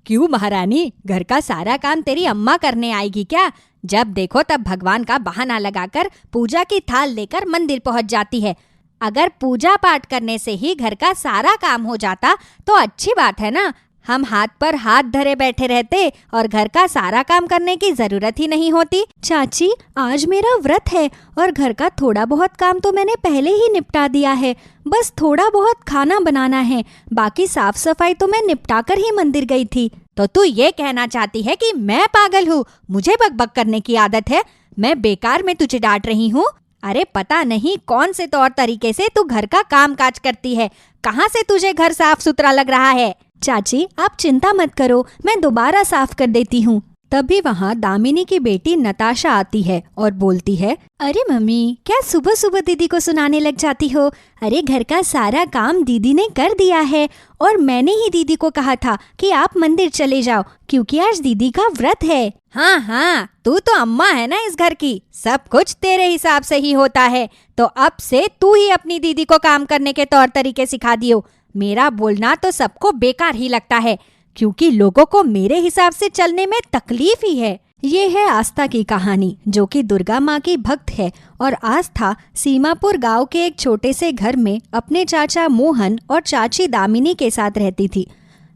क्यों महारानी, घर का सारा काम तेरी अम्मा करने आएगी क्या? जब देखो तब भगवान का बहाना लगाकर पूजा की थाल लेकर मंदिर पहुंच जाती है। अगर पूजा पाठ करने से ही घर का सारा काम हो जाता तो अच्छी बात है ना। हम हाथ पर हाथ धरे बैठे रहते और घर का सारा काम करने की जरूरत ही नहीं होती। चाची, आज मेरा व्रत है और घर का थोड़ा बहुत काम तो मैंने पहले ही निपटा दिया है। बस थोड़ा बहुत खाना बनाना है, बाकी साफ सफाई तो मैं निपटा कर ही मंदिर गई थी। तो तू ये कहना चाहती है कि मैं पागल हूँ, मुझे बकबक करने की आदत है, मैं बेकार में तुझे डांट रही हूँ? अरे पता नहीं कौन से तौर तरीके से तू घर का काम काज करती है। कहाँ से तुझे घर साफ सुथरा लग रहा है? चाची, आप चिंता मत करो, मैं दोबारा साफ कर देती हूँ। तभी वहाँ दामिनी की बेटी नताशा आती है और बोलती है, अरे मम्मी, क्या सुबह सुबह दीदी को सुनाने लग जाती हो? अरे घर का सारा काम दीदी ने कर दिया है और मैंने ही दीदी को कहा था कि आप मंदिर चले जाओ क्योंकि आज दीदी का व्रत है। हाँ हाँ, तू तो अम्मा है ना इस घर की, सब कुछ तेरे हिसाब से ही होता है। तो अब से तू ही अपनी दीदी को काम करने के तौर तरीके सिखा दियो। मेरा बोलना तो सबको बेकार ही लगता है क्योंकि लोगों को मेरे हिसाब से चलने में तकलीफ ही है। ये है आस्था की कहानी, जो कि दुर्गा माँ की भक्त है। और आस्था सीमापुर गांव के एक छोटे से घर में अपने चाचा मोहन और चाची दामिनी के साथ रहती थी।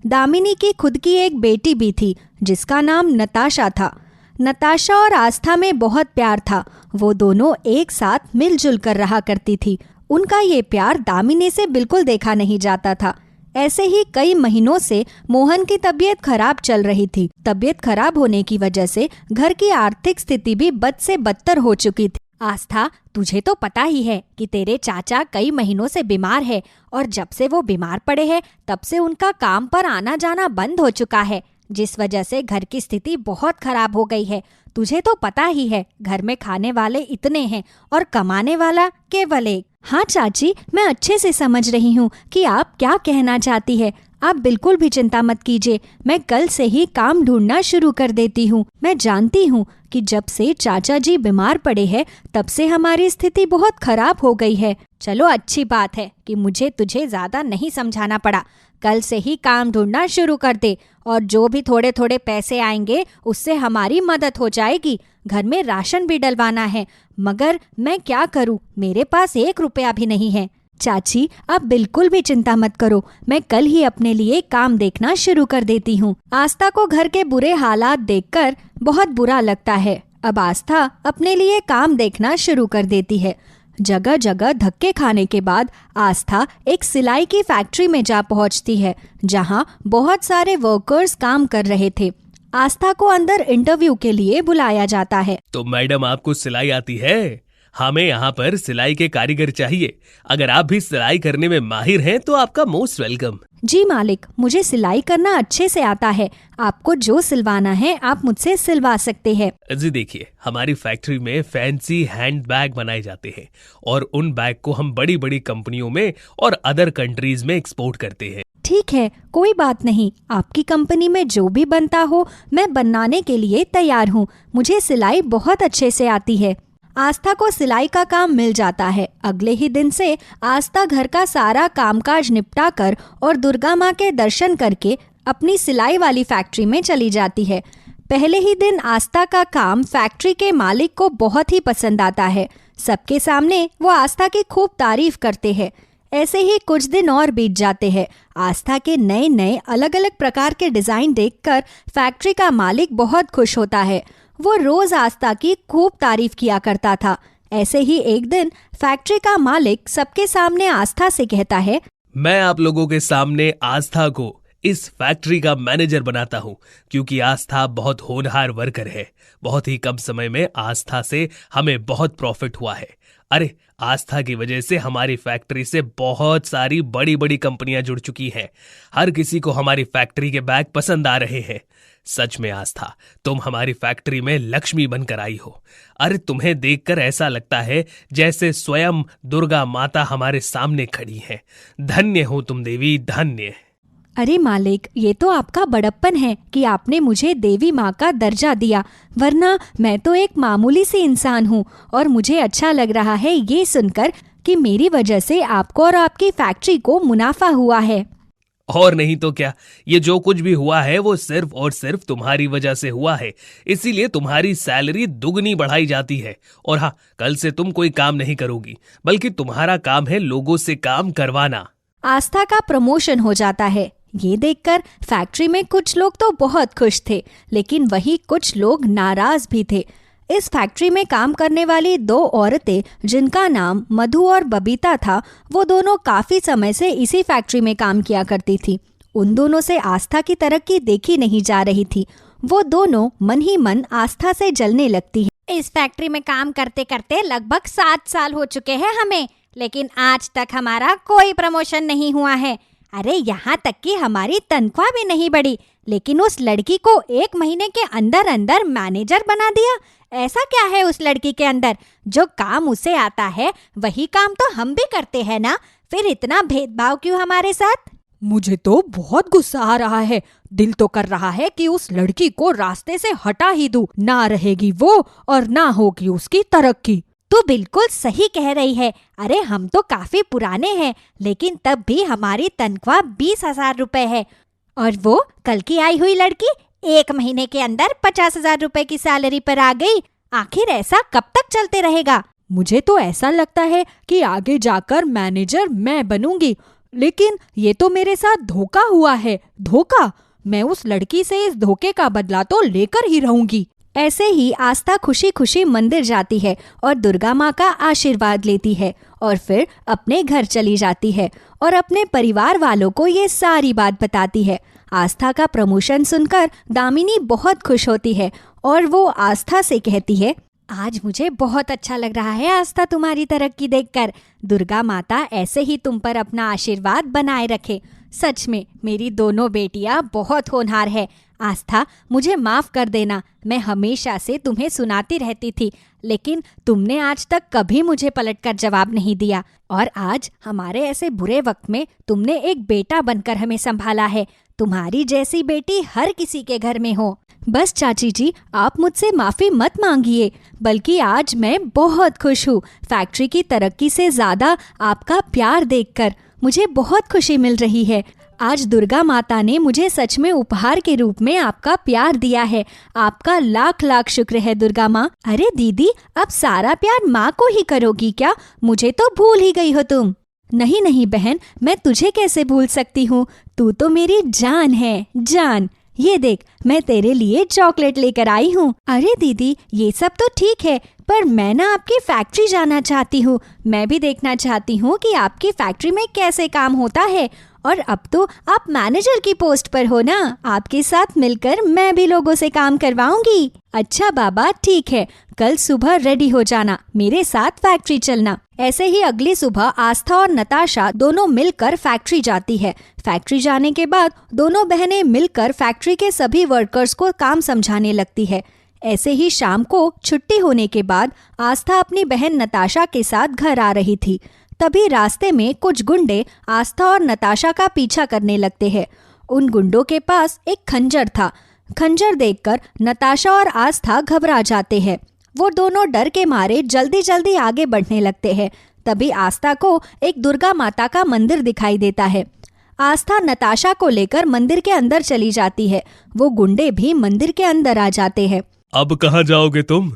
दामिनी की खुद की एक बेटी भी थी जिसका नाम नताशा था। नताशा और आस्था में बहुत प्यार था। वो दोनों एक साथ मिलजुल कर रहा करती थी। उनका ये प्यार दामिनी से बिल्कुल देखा नहीं जाता था। ऐसे ही कई महीनों से मोहन की तबीयत खराब चल रही थी। तबीयत खराब होने की वजह से घर की आर्थिक स्थिति भी बद से बदतर हो चुकी थी। आस्था, तुझे तो पता ही है कि तेरे चाचा कई महीनों से बीमार है और जब से वो बीमार पड़े हैं तब से उनका काम पर आना जाना बंद हो चुका है, जिस वजह से घर की स्थिति बहुत खराब हो गई है। तुझे तो पता ही है, घर में खाने वाले इतने हैं और कमाने वाला केवल एक। हाँ चाची, मैं अच्छे से समझ रही हूँ कि आप क्या कहना चाहती है। आप बिल्कुल भी चिंता मत कीजिए, मैं कल से ही काम ढूंढना शुरू कर देती हूँ। मैं जानती हूँ कि जब से चाचा जी बीमार पड़े हैं तब से हमारी स्थिति बहुत खराब हो गई है। चलो अच्छी बात है कि मुझे तुझे ज्यादा नहीं समझाना पड़ा। कल से ही काम ढूंढना शुरू कर दे और जो भी थोड़े थोड़े पैसे आएंगे उससे हमारी मदद हो जाएगी। घर में राशन भी डलवाना है, मगर मैं क्या करूँ, मेरे पास 1 रुपया भी नहीं है। चाची, आप बिल्कुल भी चिंता मत करो, मैं कल ही अपने लिए काम देखना शुरू कर देती हूँ। आस्था को घर के बुरे हालात देखकर बहुत बुरा लगता है। अब आस्था अपने लिए काम देखना शुरू कर देती है। जगह जगह धक्के खाने के बाद आस्था एक सिलाई की फैक्ट्री में जा पहुंचती है जहां बहुत सारे वर्कर्स काम कर रहे थे। आस्था को अंदर इंटरव्यू के लिए बुलाया जाता है। तो मैडम, आपको सिलाई आती है? हमें यहाँ पर सिलाई के कारीगर चाहिए। अगर आप भी सिलाई करने में माहिर हैं तो आपका मोस्ट वेलकम। जी मालिक, मुझे सिलाई करना अच्छे से आता है। आपको जो सिलवाना है आप मुझसे सिलवा सकते हैं। जी देखिए, हमारी फैक्ट्री में फैंसी हैंड बैग बनाए जाते हैं और उन बैग को हम बड़ी बड़ी कंपनियों में और अदर कंट्रीज में एक्सपोर्ट करते हैं। ठीक है, कोई बात नहीं। आपकी कंपनी में जो भी बनता हो मैं बनाने के लिए तैयार हूँ। मुझे सिलाई बहुत अच्छे से आती है। आस्था को सिलाई का काम मिल जाता है। अगले ही दिन से आस्था घर का सारा कामकाज निपटा कर और दुर्गा माँ के दर्शन करके अपनी सिलाई वाली फैक्ट्री में चली जाती है। पहले ही दिन आस्था का काम फैक्ट्री के मालिक को बहुत ही पसंद आता है। सबके सामने वो आस्था की खूब तारीफ करते हैं। ऐसे ही कुछ दिन और बीत जाते हैं। आस्था के नए नए अलग अलग प्रकार के डिजाइन देखकर फैक्ट्री का मालिक बहुत खुश होता है। वो रोज आस्था की खूब तारीफ किया करता था। ऐसे ही एक दिन फैक्ट्री का मालिक सबके सामने आस्था से कहता है, मैं आप लोगों के सामने आस्था को इस फैक्ट्री का मैनेजर बनाता हूँ क्योंकि आस्था बहुत होनहार वर्कर है। बहुत ही कम समय में आस्था से हमें बहुत प्रॉफिट हुआ है। अरे, आस्था की वजह से हमारी फैक्ट्री से बहुत सारी बड़ी बड़ी कंपनियां जुड़ चुकी हैं। हर किसी को हमारी फैक्ट्री के बैग पसंद आ रहे हैं। सच में आस्था, तुम हमारी फैक्ट्री में लक्ष्मी बनकर आई हो। अरे, तुम्हें देखकर ऐसा लगता है जैसे स्वयं दुर्गा माता हमारे सामने खड़ी है। धन्य हो तुम देवी, धन्य। अरे मालिक, ये तो आपका बड़प्पन है कि आपने मुझे देवी माँ का दर्जा दिया, वरना मैं तो एक मामूली सी इंसान हूँ। और मुझे अच्छा लग रहा है ये सुनकर कि मेरी वजह से आपको और आपकी फैक्ट्री को मुनाफा हुआ है। और नहीं तो क्या, ये जो कुछ भी हुआ है वो सिर्फ और सिर्फ तुम्हारी वजह से हुआ है। इसीलिए तुम्हारी सैलरी दुगनी बढ़ाई जाती है। और हाँ, कल से तुम कोई काम नहीं करोगी, बल्कि तुम्हारा काम है लोगों से काम करवाना। आस्था का प्रमोशन हो जाता है। ये देखकर फैक्ट्री में कुछ लोग तो बहुत खुश थे, लेकिन वही कुछ लोग नाराज भी थे। इस फैक्ट्री में काम करने वाली 2 औरतें, जिनका नाम मधु और बबीता था, वो दोनों काफी समय से इसी फैक्ट्री में काम किया करती थी। उन दोनों से आस्था की तरक्की देखी नहीं जा रही थी। वो दोनों मन ही मन आस्था से जलने लगती है। इस फैक्ट्री में काम करते करते लगभग 7 साल हो चुके हैं हमें, लेकिन आज तक हमारा कोई प्रमोशन नहीं हुआ है। अरे यहाँ तक कि हमारी तनख्वाह भी नहीं बढ़ी, लेकिन उस लड़की को 1 महीने के अंदर अंदर मैनेजर बना दिया। ऐसा क्या है उस लड़की के अंदर? जो काम उसे आता है वही काम तो हम भी करते हैं ना, फिर इतना भेदभाव क्यों हमारे साथ? मुझे तो बहुत गुस्सा आ रहा है। दिल तो कर रहा है कि उस लड़की को रास्ते से हटा ही दूं। ना रहेगी वो और ना होगी उसकी तरक्की। तू बिल्कुल सही कह रही है। अरे हम तो काफी पुराने हैं, लेकिन तब भी हमारी तनख्वाह 20,000 रुपए है, और वो कल की आई हुई लड़की 1 महीने के अंदर 50,000 रुपए की सैलरी पर आ गई। आखिर ऐसा कब तक चलते रहेगा? मुझे तो ऐसा लगता है कि आगे जाकर मैनेजर मैं बनूंगी, लेकिन ये तो मेरे साथ धोखा हुआ है। धोखा? मैं उस लड़की से इस धोखे का बदला तो लेकर ही रहूंगी। ऐसे ही आस्था खुशी खुशी मंदिर जाती है और दुर्गा माँ का आशीर्वाद लेती है, और फिर अपने घर चली जाती है और अपने परिवार वालों को ये सारी बात बताती है। आस्था का प्रमोशन सुनकर दामिनी बहुत खुश होती है और वो आस्था से कहती है, आज मुझे बहुत अच्छा लग रहा है आस्था, तुम्हारी तरक्की देखकर। दुर्गा माता ऐसे ही तुम पर अपना आशीर्वाद बनाए रखे। सच में मेरी दोनों बेटियां बहुत होनहार है। आस्था, मुझे माफ कर देना, मैं हमेशा से तुम्हें सुनाती रहती थी, लेकिन तुमने आज तक कभी मुझे पलटकर जवाब नहीं दिया, और आज हमारे ऐसे बुरे वक्त में तुमने एक बेटा बनकर हमें संभाला है। तुम्हारी जैसी बेटी हर किसी के घर में हो। बस चाची जी, आप मुझसे माफी मत मांगिए, बल्कि आज मैं बहुत खुश हूँ। फैक्ट्री की तरक्की से ज्यादा आपका प्यार देखकर मुझे बहुत खुशी मिल रही है। आज दुर्गा माता ने मुझे सच में उपहार के रूप में आपका प्यार दिया है। आपका लाख लाख शुक्र है दुर्गा माँ। अरे दीदी, अब सारा प्यार माँ को ही करोगी क्या? मुझे तो भूल ही गई हो तुम। नहीं नहीं बहन, मैं तुझे कैसे भूल सकती हूँ। तू तो मेरी जान है, जान। ये देख, मैं तेरे लिए चॉकलेट लेकर आई हूँ। अरे दीदी, ये सब तो ठीक है, पर मैं ना आपकी फैक्ट्री जाना चाहती हूँ। मैं भी देखना चाहती हूँ कि आपकी फैक्ट्री में कैसे काम होता है। और अब तो आप मैनेजर की पोस्ट पर हो ना, आपके साथ मिलकर मैं भी लोगों से काम करवाऊंगी। अच्छा बाबा, ठीक है, कल सुबह रेडी हो जाना, मेरे साथ फैक्ट्री चलना। ऐसे ही अगली सुबह आस्था और नताशा दोनों मिलकर फैक्ट्री जाती है। फैक्ट्री जाने के बाद दोनों बहनें मिलकर फैक्ट्री के सभी वर्कर्स को काम समझाने लगती है। ऐसे ही शाम को छुट्टी होने के बाद आस्था अपनी बहन नताशा के साथ घर आ रही थी। तभी रास्ते में कुछ गुंडे आस्था और नताशा का पीछा करने लगते हैं। उन गुंडों के पास एक खंजर था। खंजर देखकर नताशा और आस्था घबरा जाते हैं। वो दोनों डर के मारे जल्दी जल्दी आगे बढ़ने लगते हैं। तभी आस्था को एक दुर्गा माता का मंदिर दिखाई देता है। आस्था नताशा को लेकर मंदिर के अंदर चली जाती है। वो गुंडे भी मंदिर के अंदर आ जाते हैं। अब कहाँ जाओगे तुम?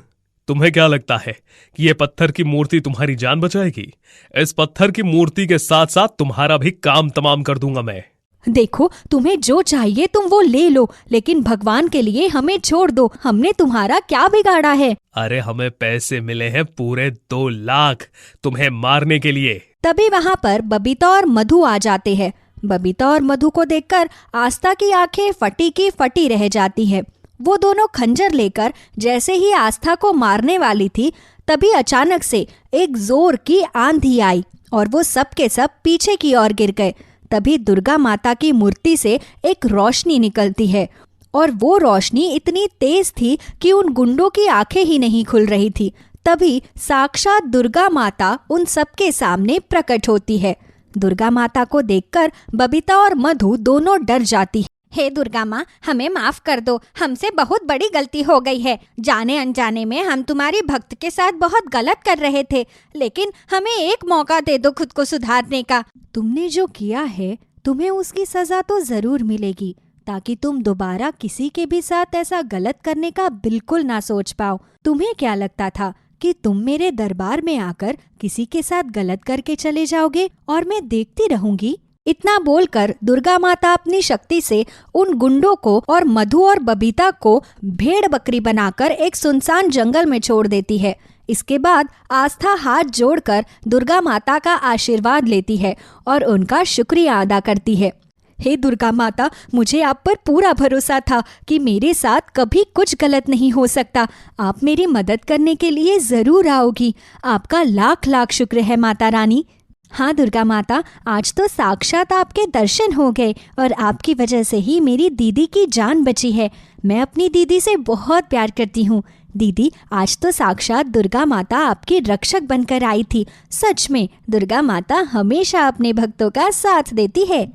तुम्हें क्या लगता है कि ये पत्थर की मूर्ति तुम्हारी जान बचाएगी? इस पत्थर की मूर्ति के साथ साथ तुम्हारा भी काम तमाम कर दूंगा मैं। देखो, तुम्हें जो चाहिए तुम वो ले लो, लेकिन भगवान के लिए हमें छोड़ दो। हमने तुम्हारा क्या बिगाड़ा है? अरे हमें पैसे मिले हैं पूरे 2 लाख तुम्हें मारने के लिए। तभी वहाँ पर बबीता और मधु आ जाते हैं। बबीता और मधु को देखकर आस्था की आंखें फटी की फटी रह जाती है। वो दोनों खंजर लेकर जैसे ही आस्था को मारने वाली थी, तभी अचानक से एक जोर की आंधी आई और वो सब के सब पीछे की ओर गिर गए। तभी दुर्गा माता की मूर्ति से एक रोशनी निकलती है, और वो रोशनी इतनी तेज थी कि उन गुंडों की आंखें ही नहीं खुल रही थी। तभी साक्षात दुर्गा माता उन सबके सामने प्रकट होती है। दुर्गा माता को देखकर बबीता और मधु दोनों डर जाती है। हे दुर्गा माँ, हमें माफ कर दो, हमसे बहुत बड़ी गलती हो गई है। जाने अनजाने में हम तुम्हारी भक्त के साथ बहुत गलत कर रहे थे, लेकिन हमें एक मौका दे दो खुद को सुधारने का। तुमने जो किया है तुम्हें उसकी सजा तो जरूर मिलेगी, ताकि तुम दोबारा किसी के भी साथ ऐसा गलत करने का बिल्कुल ना सोच पाओ। तुम्हें क्या लगता था कि तुम मेरे दरबार में आकर किसी के साथ गलत करके चले जाओगे और मैं देखती रहूंगी? इतना बोलकर दुर्गा माता अपनी शक्ति से उन गुंडों को और मधु और बबीता को भेड़ बकरी बनाकर एक सुनसान जंगल में छोड़ देती है। इसके बाद आस्था हाथ जोड़कर दुर्गा माता का आशीर्वाद लेती है और उनका शुक्रिया अदा करती है। हे दुर्गा माता, मुझे आप पर पूरा भरोसा था कि मेरे साथ कभी कुछ गलत नहीं हो सकता। आप मेरी मदद करने के लिए जरूर आओगी। आपका लाख लाख शुक्र है माता रानी। हाँ दुर्गा माता, आज तो साक्षात आपके दर्शन हो गए और आपकी वजह से ही मेरी दीदी की जान बची है। मैं अपनी दीदी से बहुत प्यार करती हूँ। दीदी, आज तो साक्षात दुर्गा माता आपकी रक्षक बनकर आई थी। सच में दुर्गा माता हमेशा अपने भक्तों का साथ देती है।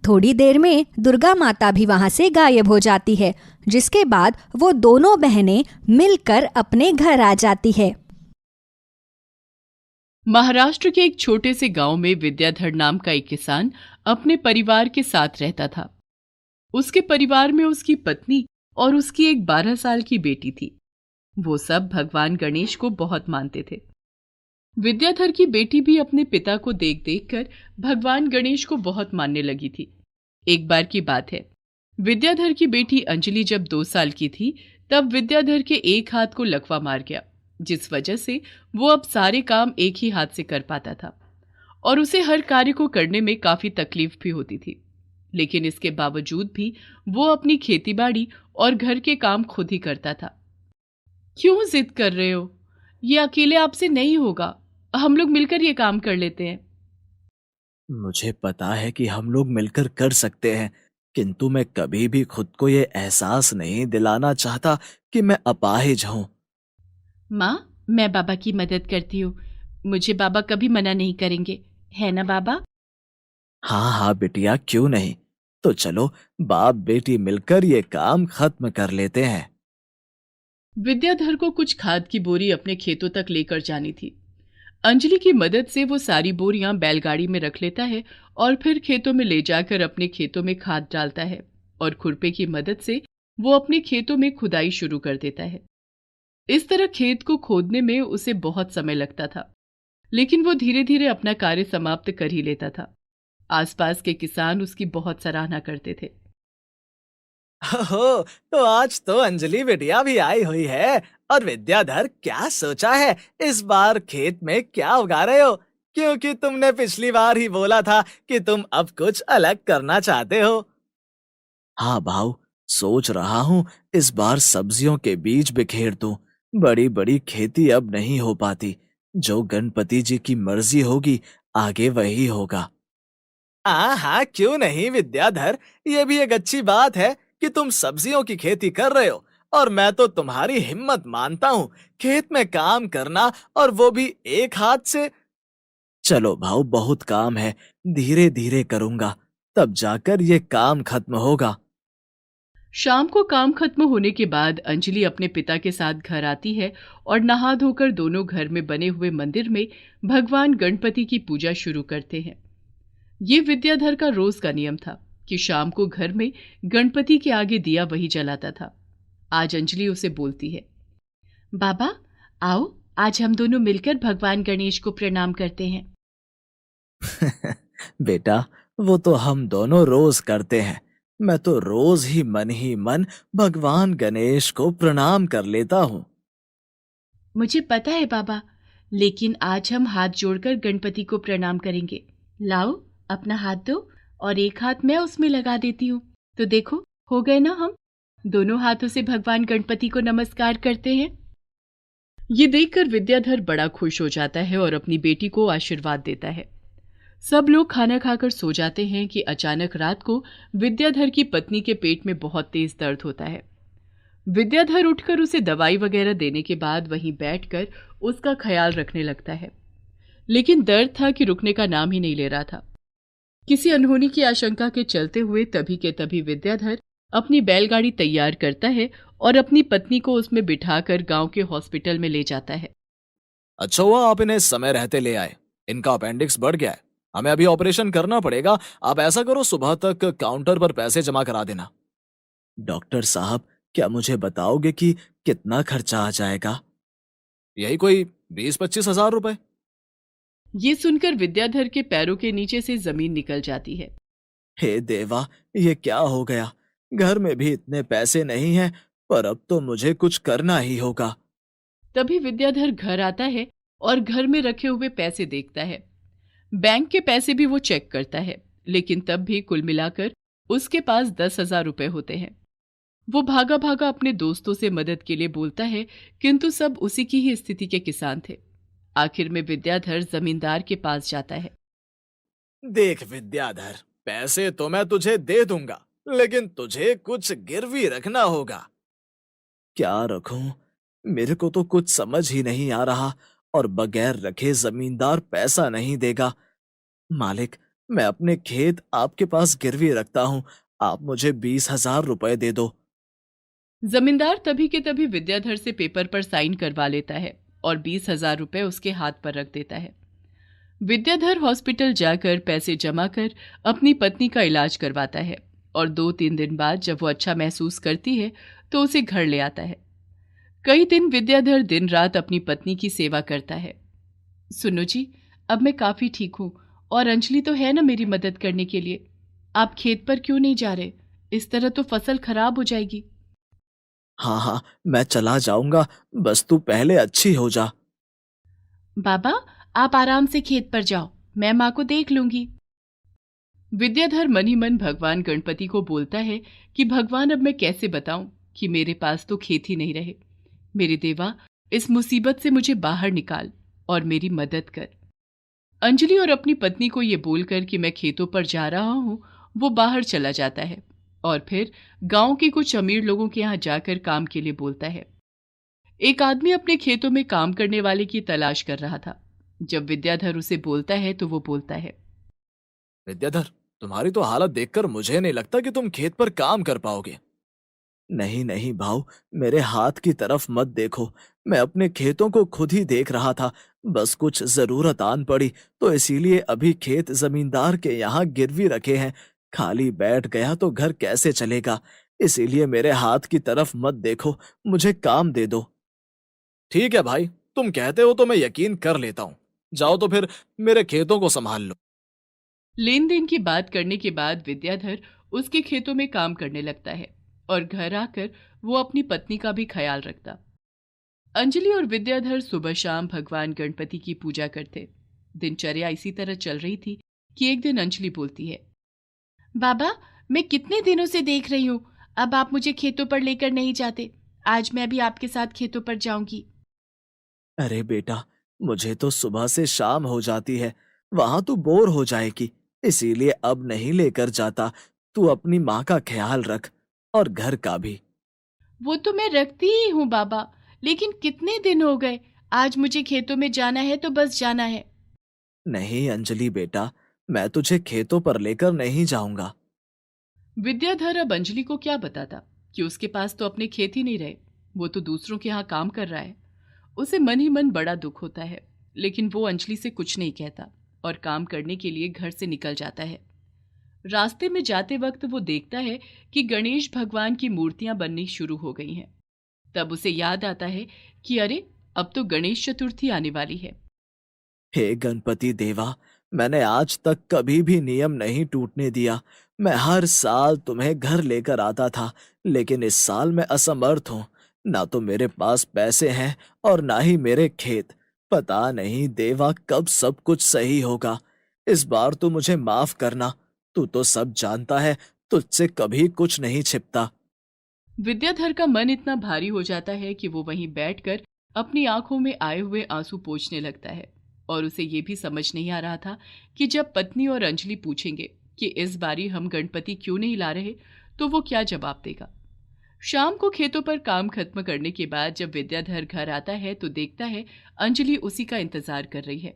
थोड़ी देर में दुर्गा माता भी वहां से गायब हो जाती है, जिसके बाद वो दोनों बहनें मिलकर अपने घर आ जाती है। महाराष्ट्र के एक छोटे से गांव में विद्याधर नाम का एक किसान अपने परिवार के साथ रहता था। उसके परिवार में उसकी पत्नी और उसकी एक 12 साल की बेटी थी। वो सब भगवान गणेश को बहुत मानते थे। विद्याधर की बेटी भी अपने पिता को देख देख कर भगवान गणेश को बहुत मानने लगी थी। एक बार की बात है, विद्याधर की बेटी अंजलि जब 2 साल की थी, तब विद्याधर के एक हाथ को लकवा मार गया, जिस वजह से वो अब सारे काम एक ही हाथ से कर पाता था और उसे हर कार्य को करने में काफी तकलीफ भी होती थी। लेकिन इसके बावजूद भी वो अपनी खेतीबाड़ी और घर के काम खुद ही करता था। क्यों जिद कर रहे हो? ये अकेले आपसे नहीं होगा, हम लोग मिलकर ये काम कर लेते हैं। मुझे पता है कि हम लोग मिलकर कर सकते हैं, किंतु मैं कभी भी खुद को ये एहसास नहीं दिलाना चाहता कि मैं अपाहिज हूँ। माँ, मैं बाबा की मदद करती हूँ। मुझे बाबा कभी मना नहीं करेंगे, है ना बाबा? हाँ हाँ बिटिया, क्यों नहीं। तो चलो बाप बेटी मिलकर ये काम खत्म कर लेते हैं। विद्याधर को कुछ खाद की बोरी अपने खेतों तक लेकर जानी थी। अंजलि की मदद से वो सारी बोरियां बैलगाड़ी में रख लेता है और फिर खेतों में ले जाकर अपने खेतों में खाद डालता है और खुरपे की मदद से वो अपने खेतों में खुदाई शुरू कर देता है। इस तरह खेत को खोदने में उसे बहुत समय लगता था, लेकिन वो धीरे धीरे अपना कार्य समाप्त कर ही लेता था। आसपास के किसान उसकी बहुत सराहना करते थे। हो, तो आज तो अंजलि बिटिया भी आई हुई है। और विद्याधर, क्या सोचा है इस बार खेत में क्या उगा रहे हो? क्योंकि तुमने पिछली बार ही बोला था कि तुम अब कुछ अलग करना चाहते हो। हाँ भाऊ, सोच रहा हूँ इस बार सब्जियों के बीज बिखेर दूं। बड़ी बड़ी खेती अब नहीं हो पाती। जो गणपति जी की मर्जी होगी आगे वही होगा। हाँ, क्यों नहीं विद्याधर, ये भी एक अच्छी बात है कि तुम सब्जियों की खेती कर रहे हो, और मैं तो तुम्हारी हिम्मत मानता हूँ खेत में काम करना, और वो भी एक हाथ से। चलो भाऊ, बहुत काम है, धीरे धीरे करूंगा, तब जाकर ये काम खत्म होगा। शाम को काम खत्म होने के बाद अंजलि अपने पिता के साथ घर आती है और नहा धोकर दोनों घर में बने हुए मंदिर में भगवान गणपति की पूजा शुरू करते हैं। ये विद्याधर का रोज का नियम था कि शाम को घर में गणपति के आगे दिया वही जलाता था। आज अंजलि उसे बोलती है, बाबा आओ, आज हम दोनों मिलकर भगवान गणेश को प्रणाम करते हैं। बेटा, वो तो हम दोनों रोज करते हैं। मैं तो रोज ही मन भगवान गणेश को प्रणाम कर लेता हूँ। मुझे पता है बाबा, लेकिन आज हम हाथ जोड़कर गणपति को प्रणाम करेंगे। लाओ अपना हाथ दो और एक हाथ मैं उसमें लगा देती हूँ, तो देखो हो गए ना। हम दोनों हाथों से भगवान गणपति को नमस्कार करते हैं। ये देखकर विद्याधर बड़ा खुश हो जाता है और अपनी बेटी को आशीर्वाद देता है। सब लोग खाना खाकर सो जाते हैं कि अचानक रात को विद्याधर की पत्नी के पेट में बहुत तेज दर्द होता है। विद्याधर उठकर उसे दवाई वगैरह देने के बाद वहीं बैठकर उसका ख्याल रखने लगता है, लेकिन दर्द था कि रुकने का नाम ही नहीं ले रहा था। किसी अनहोनी की आशंका के चलते हुए तभी के तभी विद्याधर अपनी बैलगाड़ी तैयार करता है और अपनी पत्नी को उसमें बिठाकर गांव के हॉस्पिटल में ले जाता है। अच्छा हुआ आप इन्हें समय रहते ले आए, इनका अपेंडिक्स बढ़ गया है, हमें अभी ऑपरेशन करना पड़ेगा। आप ऐसा करो, सुबह तक काउंटर पर पैसे जमा करा देना। डॉक्टर साहब, क्या मुझे बताओगे कि कितना खर्चा आ जाएगा? यही कोई 20-25 हजार रुपए। ये सुनकर विद्याधर के पैरों के नीचे से जमीन निकल जाती है। हे देवा, ये क्या हो गया? घर में भी इतने पैसे नहीं हैं, पर अब तो मुझे कुछ करना ही होगा। तभी विद्याधर घर आता है और घर में रखे हुए पैसे देखता है। बैंक के पैसे भी वो चेक करता है, लेकिन तब भी कुल मिलाकर उसके पास 10,000 रुपए होते हैं। वो भागा भागा अपने दोस्तों से मदद के लिए बोलता है, किंतु सब उसी की ही स्थिति के किसान थे। आखिर में विद्याधर जमींदार के पास जाता है। देख विद्याधर, पैसे तो मैं तुझे दे दूंगा, लेकिन तुझे कुछ गिरवी रखना होगा। क्या रखूं? मेरे को तो कुछ समझ ही नहीं आ रहा, और बगैर रखे जमींदार पैसा नहीं देगा। मालिक, मैं अपने खेत आपके पास गिरवी रखता हूँ, आप मुझे 20,000 रुपए दे दो। जमींदार तभी के तभी विद्याधर से पेपर पर साइन करवा लेता है और 20,000 रुपए उसके हाथ पर रख देता है। विद्याधर हॉस्पिटल जाकर पैसे जमा कर अपनी पत्नी का इलाज करवाता है और 2-3 दिन बाद जब वो अच्छा महसूस करती है तो उसे घर ले आता है। कई दिन विद्याधर दिन रात अपनी पत्नी की सेवा करता है। सुनो जी, अब मैं काफी ठीक हूँ और अंजलि तो है ना मेरी मदद करने के लिए। आप खेत पर क्यों नहीं जा रहे? इस तरह तो फसल खराब हो जाएगी। हाँ हाँ, मैं चला जाऊंगा, बस तू पहले अच्छी हो जा। बाबा, आप आराम से खेत पर जाओ, मैं माँ को देख लूंगी। विद्याधर मन ही मन भगवान गणपति को बोलता है कि भगवान, अब मैं कैसे बताऊं कि मेरे पास तो खेत ही नहीं रहे। मेरे देवा, इस मुसीबत से मुझे बाहर निकाल और मेरी मदद कर। अंजलि और अपनी पत्नी को ये बोलकर कि मैं खेतों पर जा रहा हूं, वो बाहर चला जाता है और फिर गांव के कुछ अमीर लोगों के यहाँ जाकर काम के लिए बोलता है। एक आदमी अपने खेतों में काम करने वाले की तलाश कर रहा था। जब विद्याधर उसे बोलता है तो वो बोलता है, विद्याधर, तुम्हारी तो हालत देखकर मुझे नहीं लगता कि तुम खेत पर काम कर पाओगे। नहीं नहीं भाऊ, मेरे हाथ की तरफ मत देखो, मैं अपने खेतों को खुद ही देख रहा था। बस कुछ जरूरत आन पड़ी तो इसीलिए अभी खेत जमींदार के यहाँ गिरवी रखे हैं। खाली बैठ गया तो घर कैसे चलेगा, इसीलिए मेरे हाथ की तरफ मत देखो, मुझे काम दे दो। ठीक है भाई, तुम कहते हो तो मैं यकीन कर लेता हूँ। जाओ तो फिर मेरे खेतों को संभाल लो। लेन देन की बात करने के बाद विद्याधर उसके खेतों में काम करने लगता है और घर आकर वो अपनी पत्नी का भी ख्याल रखता। अंजलि और विद्याधर सुबह शाम भगवान गणपति की पूजा करते। दिनचर्या इसी तरह चल रही थी कि एक दिन अंजलि बोलती है, बाबा, मैं कितने दिनों से देख रही हूँ, अब आप मुझे खेतों पर लेकर नहीं जाते। आज मैं भी आपके साथ खेतों पर जाऊंगी। अरे बेटा, मुझे तो सुबह से शाम हो जाती है, वहां तू बोर हो जाएगी, इसीलिए अब नहीं लेकर जाता। तू अपनी माँ का ख्याल रख और घर का भी। वो तो मैं रखती ही हूँ बाबा, लेकिन कितने दिन हो गए, आज मुझे खेतों में जाना है तो बस जाना है। नहीं अंजलि बेटा, मैं तुझे खेतों पर लेकर नहीं जाऊंगा। विद्याधर अब अंजलि को क्या बताता कि उसके पास तो अपने खेत ही नहीं रहे, वो तो दूसरों के यहाँ काम कर रहा है। उसे मन ही मन बड़ा दुख होता है, लेकिन वो अंजलि से कुछ नहीं कहता और काम करने के लिए घर से निकल जाता है। रास्ते में जाते वक्त वो देखता है कि गणेश भगवान की मूर्तियां बननी शुरू हो गई हैं। तब उसे याद आता है कि अरे, अब तो गणेश चतुर्थी आने वाली है। हे गणपति देवा, मैंने आज तक कभी भी नियम नहीं टूटने दिया। मैं हर साल तुम्हें घर लेकर आता था, लेकिन इस साल मैं असमर्थ हूँ। ना तो मेरे पास पैसे हैं और ना ही मेरे खेत। पता नहीं देवा कब सब कुछ सही होगा। इस बार तो मुझे माफ करना, तू तो सब जानता है, तुझसे कभी कुछ नहीं छिपता। विद्याधर का मन इतना भारी हो जाता है कि वो वहीं बैठकर अपनी आंखों में आए हुए आंसू पोंछने लगता है और उसे ये भी समझ नहीं आ रहा था कि जब पत्नी और अंजलि पूछेंगे कि इस बारी हम गणपति क्यों नहीं ला रहे, तो वो क्या जवाब देगा। शाम को खेतों पर काम खत्म करने के बाद जब विद्याधर घर आता है तो देखता है अंजलि उसी का इंतजार कर रही है।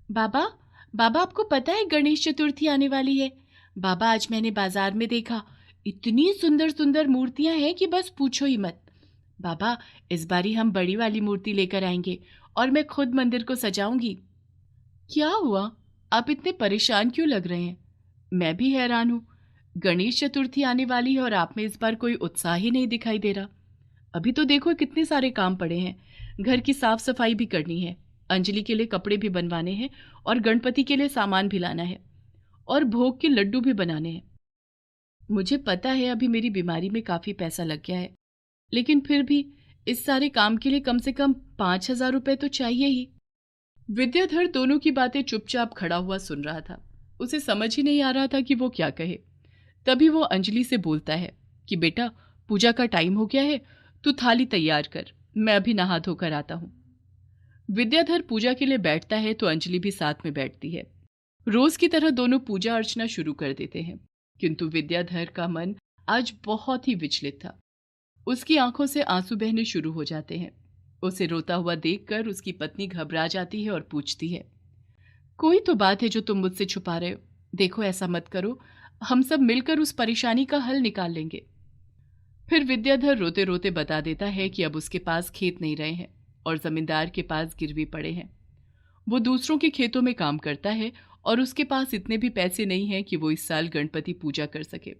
बाबा, बाबा, आपको पता है गणेश चतुर्थी आने वाली है। बाबा, आज मैंने बाजार में देखा, इतनी सुंदर सुंदर मूर्तियां हैं कि बस पूछो ही मत। बाबा, इस बारी हम बड़ी वाली मूर्ति लेकर आएंगे और मैं खुद मंदिर को सजाऊंगी। क्या हुआ? आप इतने परेशान क्यों लग रहे हैं? मैं भी हैरान हूँ। गणेश चतुर्थी आने वाली है और आप में इस बार कोई उत्साह ही नहीं दिखाई दे रहा। अभी तो देखो कितने सारे काम पड़े हैं। घर की साफ सफाई भी करनी है, अंजलि के लिए कपड़े भी बनवाने हैं और गणपति के लिए सामान भी लाना है और भोग के लड्डू भी बनाने हैं। मुझे पता है अभी मेरी बीमारी में काफी पैसा लग गया है, लेकिन फिर भी इस सारे काम के लिए कम से कम 5,000 रुपए तो चाहिए ही। विद्याधर दोनों की बातें चुपचाप खड़ा हुआ सुन रहा था। उसे समझ ही नहीं आ रहा था कि वो क्या कहे। तभी वो अंजलि से बोलता है कि बेटा, पूजा का टाइम हो गया है, तू थाली तैयार कर, मैं अभी नहा धोकर आता हूँ। विद्याधर पूजा के लिए बैठता है तो अंजलि भी साथ में बैठती है। रोज की तरह दोनों पूजा अर्चना शुरू कर देते हैं, किंतु विद्याधर का मन आज बहुत ही विचलित था। उसकी आंखों से आंसू बहने शुरू हो जाते हैं। उसे रोता हुआ देखकर उसकी पत्नी घबरा जाती है और पूछती है, कोई तो बात है जो तुम मुझसे छुपा रहे हो। देखो, ऐसा मत करो, हम सब मिलकर उस परेशानी का हल निकाल लेंगे। फिर विद्याधर रोते रोते बता देता है कि अब उसके पास खेत नहीं रहे हैं और जमींदार के पास गिरवी पड़े हैं। वो दूसरों के खेतों में काम करता है और उसके पास इतने भी पैसे नहीं हैं कि वो इस साल गणपति पूजा कर सके।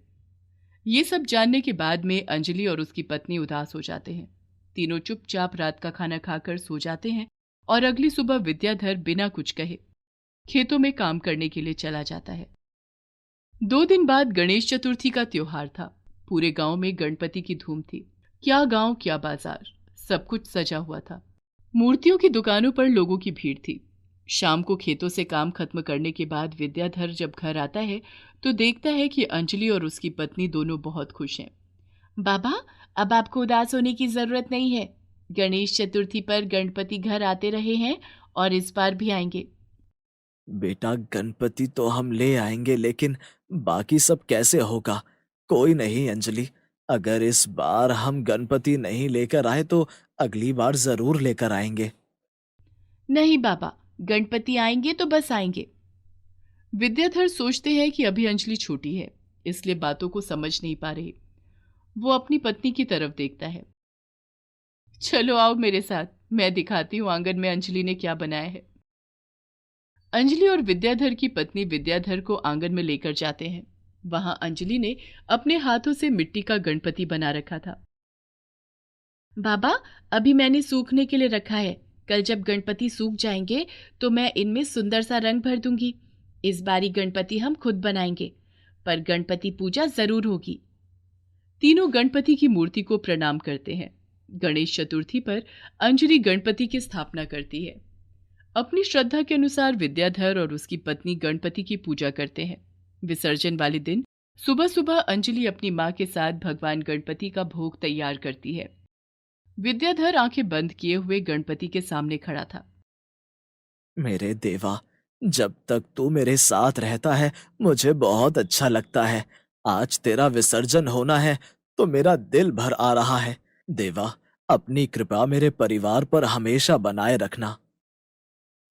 ये सब जानने के बाद में अंजलि और उसकी पत्नी उदास हो जाते हैं। तीनों चुपचाप रात का खाना खाकर सो जाते हैं और अगली सुबह विद्याधर बिना कुछ कहे खेतों में काम करने के लिए चला जाता है। 2 दिन बाद गणेश चतुर्थी का त्योहार था। पूरे गांव में गणपति की धूम थी। क्या गांव क्या बाजार, सब कुछ सजा हुआ था। मूर्तियों की दुकानों पर लोगों की भीड़ थी। शाम को खेतों से काम खत्म करने के बाद विद्याधर जब घर आता है तो देखता है कि अंजलि और उसकी पत्नी दोनों बहुत खुश हैं। बाबा, अब आपको उदास होने की जरूरत नहीं है। गणेश चतुर्थी पर गणपति घर आते रहे हैं और इस बार भी आएंगे। बेटा, गणपति तो हम ले आएंगे, लेकिन बाकी सब कैसे होगा? कोई नहीं अंजलि, अगर इस बार हम गणपति नहीं लेकर आए तो अगली बार जरूर लेकर आएंगे। नहीं बाबा, गणपति आएंगे तो बस आएंगे। विद्याधर सोचते हैं कि अभी अंजलि छोटी है, इसलिए बातों को समझ नहीं पा रही। वो अपनी पत्नी की तरफ देखता है। चलो आओ मेरे साथ, मैं दिखाती हूँ आंगन में अंजलि ने क्या बनाया है। अंजलि और विद्याधर की पत्नी विद्याधर को आंगन में लेकर जाते हैं। वहां अंजलि ने अपने हाथों से मिट्टी का गणपति बना रखा था। बाबा, अभी मैंने सूखने के लिए रखा है। कल जब गणपति सूख जाएंगे तो मैं इनमें सुंदर सा रंग भर दूंगी। इस बारी गणपति हम खुद बनाएंगे, पर गणपति पूजा जरूर होगी। तीनों गणपति की मूर्ति को प्रणाम करते हैं। गणेश चतुर्थी पर अंजलि गणपति की स्थापना करती है। अपनी श्रद्धा के अनुसार विद्याधर और उसकी पत्नी गणपति की पूजा करते हैं। विसर्जन वाले दिन सुबह सुबह अंजलि अपनी मां के साथ भगवान गणपति का भोग तैयार करती है। विद्याधर आंखें बंद किए हुए गणपति के सामने खड़ा था। मेरे देवा, जब तक तू मेरे साथ रहता है मुझे बहुत अच्छा लगता है। आज तेरा विसर्जन होना है तो मेरा दिल भर आ रहा है। देवा, अपनी कृपा मेरे परिवार पर हमेशा बनाए रखना।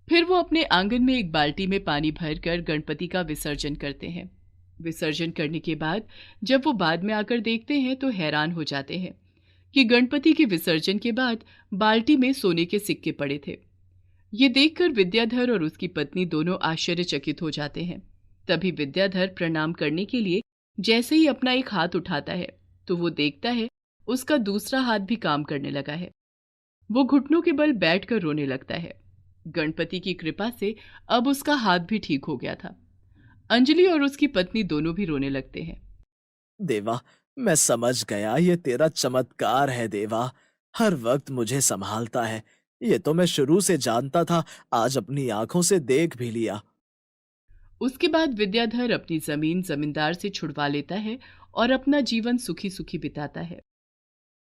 फिर वो अपने आंगन में एक बाल्टी में पानी भरकर गणपति का विसर्जन करते हैं। विसर्जन करने के बाद जब वो बाद में आकर देखते हैं तो हैरान हो जाते हैं कि गणपति के विसर्जन के बाद बाल्टी में सोने के सिक्के पड़े थे। ये देखकर विद्याधर और उसकी पत्नी दोनों आश्चर्यचकित हो जाते हैं। तभी विद्याधर प्रणाम करने के लिए जैसे ही अपना एक हाथ उठाता है तो वो देखता है उसका दूसरा हाथ भी काम करने लगा है। वो घुटनों के बल बैठकर रोने लगता है। गणपति की कृपा से अब उसका हाथ भी ठीक हो गया था। अंजलि और उसकी पत्नी दोनों भी रोने लगते हैं। देवा, मैं समझ गया, ये तेरा चमत्कार है देवा। हर वक्त मुझे संभालता है। ये तो मैं शुरू से जानता था, आज अपनी आंखों से देख भी लिया। उसके बाद विद्याधर अपनी जमीन जमींदार से छुड़वा लेता है और अपना जीवन सुखी सुखी बिताता है।